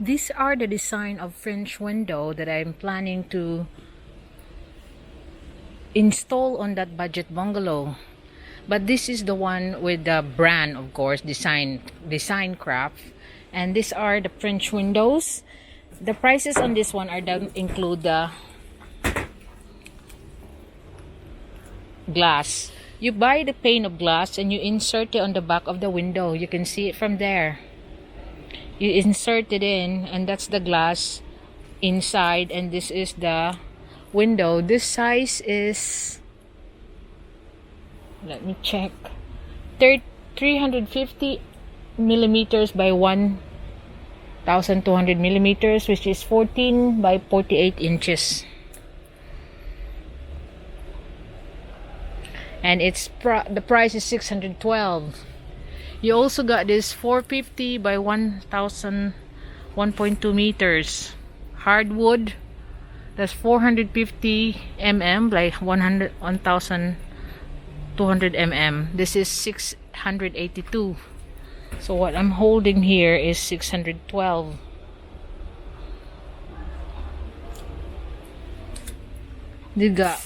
These are the design of French window that I'm planning to install on that budget bungalow. But this is the one with the brand, of course, design craft. And these are the French windows. The prices on this one don't include the glass. You buy the pane of glass and you insert it on the back of the window. You can see it from there. You insert it in, and that's the glass inside, and this is the window. This size is, let me check, 350 millimeters by 1200 millimeters, which is 14 by 48 inches. And the price is 612. You also got this 450 by 1,000, 1.2 meters hardwood. That's 450 mm by 1,200 mm. This is 682. So what I'm holding here is 612. Let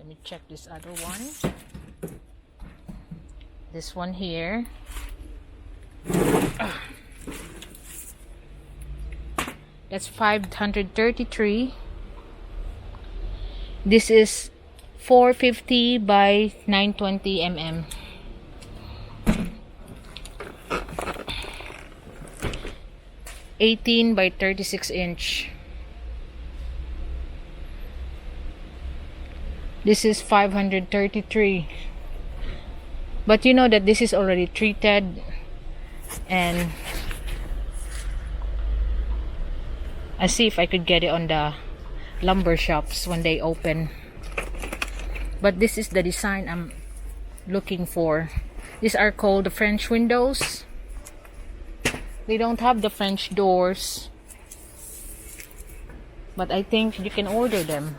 me check this other one. This one here, that's 533. This is 450 by 920 mm. (18 by 36 inch). This is 533. But you know that this is already treated, and I see if I could get it on the lumber shops when they open. But this is the design I'm looking for. These are called the French windows. They don't have the French doors, but I think you can order them.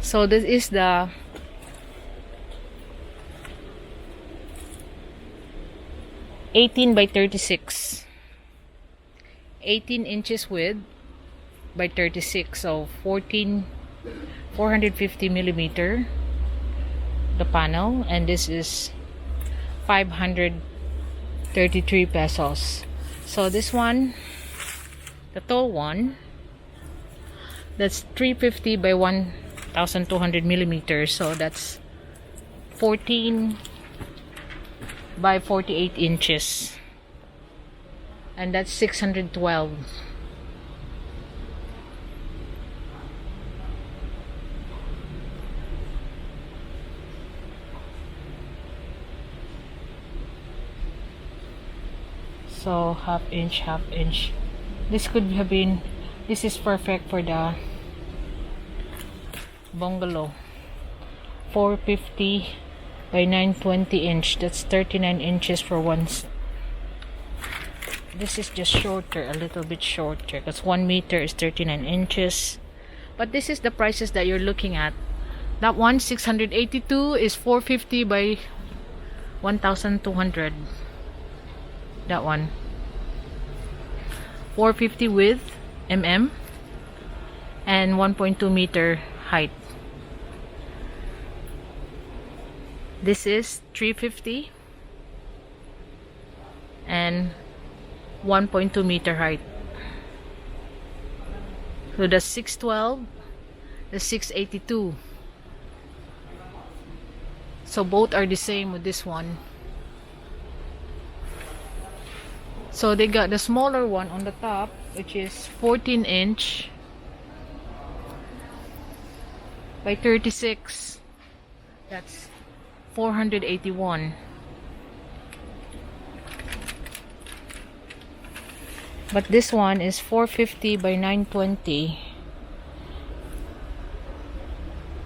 So this is the (18 by 36), 18 inches width by 36, so 450 millimeter the panel, and this is 533 pesos. So this one, the tall one, that's 350 by 1,200 millimeters, so that's 14 by 48 inches, and that's 612. So half inch. This could have been, this is perfect for the bungalow. 450 by 920 inch, that's 39 inches for once. This is just shorter, a little bit shorter, because 1 meter is 39 inches. But this is the prices that you're looking at. That one, 682, is 450 by 1,200. That one, 450 width mm and 1.2 meter height. This is 350 and 1.2 meter height. So the 612, the 682. So both are the same with this one. So they got the smaller one on the top, which is 14 inch by 36. That's 481. But this one is 450 by 920.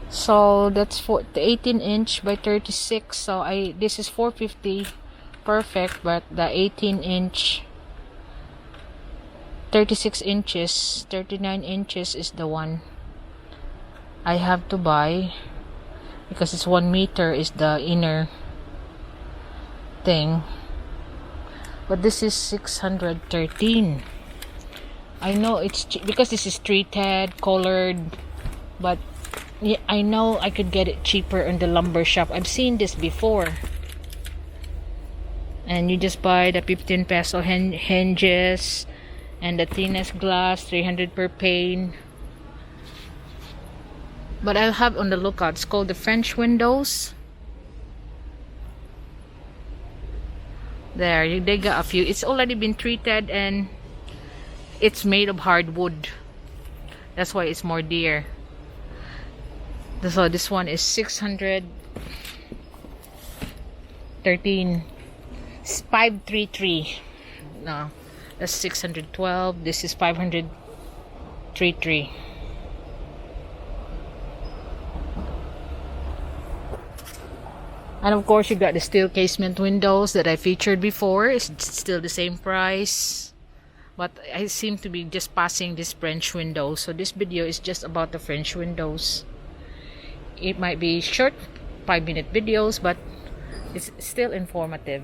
So that's 18 inch by 36. So this is 450, perfect, but the 18 inch, 36 inches, 39 inches is the one I have to buy, because it's 1 meter is the inner thing. But this is 613. I know it's because this is treated, colored, but yeah, I know I could get it cheaper in the lumber shop. I've seen this before. And you just buy the 15 peso hinges and the thinnest glass, 300 per pane. But I'll have on the lookout. It's called the French windows. There, they got a few. It's already been treated and it's made of hardwood. That's why it's more dear. So this one is 613. 533. No, that's 612. This is 533. And of course you got the steel casement windows that I featured before. It's still the same price, but I seem to be just passing this French window, so this video is just about the French windows. It might be short 5-minute videos, but it's still informative.